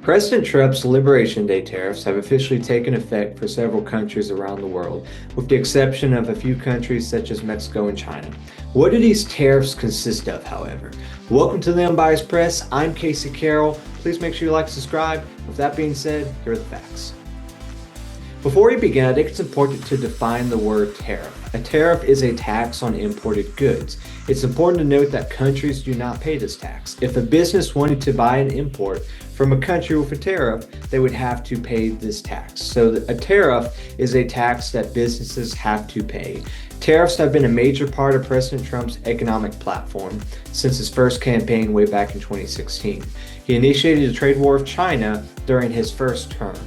President Trump's Liberation Day tariffs have officially taken effect for several countries around the world, with the exception of a few countries such as Mexico and China. What do these tariffs consist of, however? Welcome to the Unbiased Press. I'm Casey Carroll. Please make sure you like and subscribe. With that being said, here are the facts. Before we begin, I think it's important to define the word tariff. A tariff is a tax on imported goods. It's important to note that countries do not pay this tax. If a business wanted to buy an import from a country with a tariff, they would have to pay this tax. So a tariff is a tax that businesses have to pay. Tariffs have been a major part of President Trump's economic platform since his first campaign way back in 2016. He initiated a trade war with China during his first term.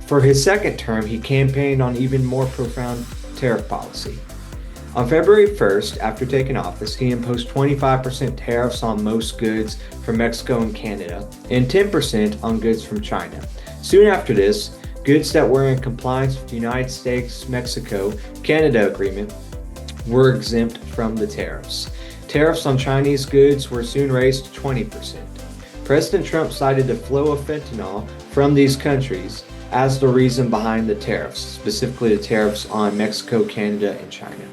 For his second term, he campaigned on even more profound tariff policy. On February 1st, after taking office, he imposed 25% tariffs on most goods from Mexico and Canada, and 10% on goods from China. Soon after this, goods that were in compliance with the United States-Mexico-Canada agreement were exempt from the tariffs. Tariffs on Chinese goods were soon raised to 20%. President Trump cited the flow of fentanyl from these countries as the reason behind the tariffs, specifically the tariffs on Mexico, Canada, and China.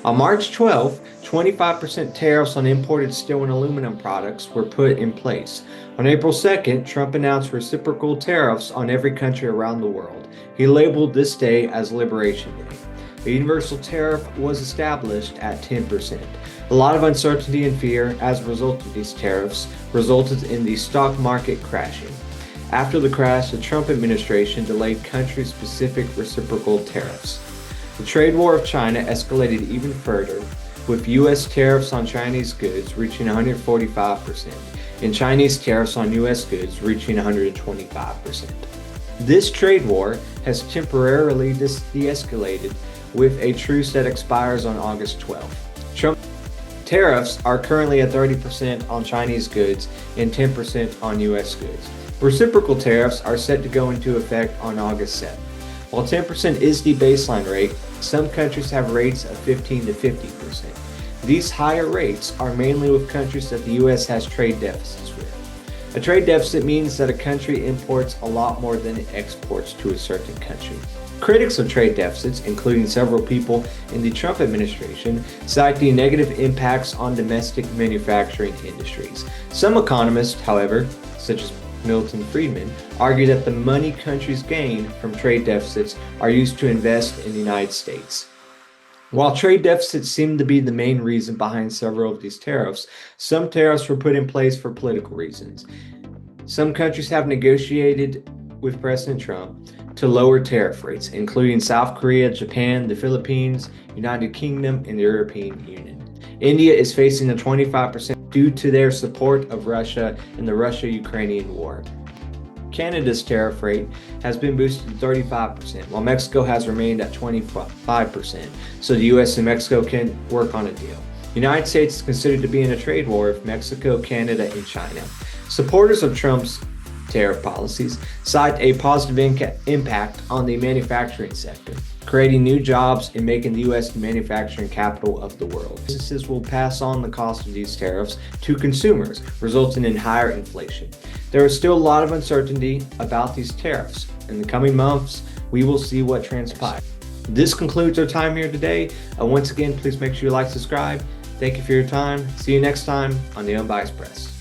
On March 12th, 25% tariffs on imported steel and aluminum products were put in place. On April 2nd, Trump announced reciprocal tariffs on every country around the world. He labeled this day as Liberation Day. A universal tariff was established at 10%. A lot of uncertainty and fear as a result of these tariffs resulted in the stock market crashing. After the crash, the Trump administration delayed country-specific reciprocal tariffs. The trade war with China escalated even further, with U.S. tariffs on Chinese goods reaching 145% and Chinese tariffs on U.S. goods reaching 125%. This trade war has temporarily de-escalated with a truce that expires on August 12th. Trump tariffs are currently at 30% on Chinese goods and 10% on U.S. goods. Reciprocal tariffs are set to go into effect on August 7th. While 10% is the baseline rate, some countries have rates of 15 to 50%. These higher rates are mainly with countries that the U.S. has trade deficits with. A trade deficit means that a country imports a lot more than it exports to a certain country. Critics of trade deficits, including several people in the Trump administration, cite the negative impacts on domestic manufacturing industries. Some economists, however, such as Milton Friedman, argue that the money countries gain from trade deficits are used to invest in the United States. While trade deficits seem to be the main reason behind several of these tariffs, some tariffs were put in place for political reasons. Some countries have negotiated with President Trump to lower tariff rates, including South Korea, Japan, the Philippines, United Kingdom, and the European Union. India is facing a 25% due to their support of Russia in the Russia-Ukrainian war. Canada's tariff rate has been boosted to 35%, while Mexico has remained at 25%, so the U.S. and Mexico can work on a deal. The United States is considered to be in a trade war with Mexico, Canada, and China. Supporters of Trump's tariff policies cite a positive impact on the manufacturing sector, creating new jobs and making the U.S. the manufacturing capital of the world. Businesses will pass on the cost of these tariffs to consumers, resulting in higher inflation. There is still a lot of uncertainty about these tariffs. In the coming months, we will see what transpires. This concludes our time here today. Once again, please make sure you like, subscribe. Thank you for your time. See you next time on the Unbiased Press.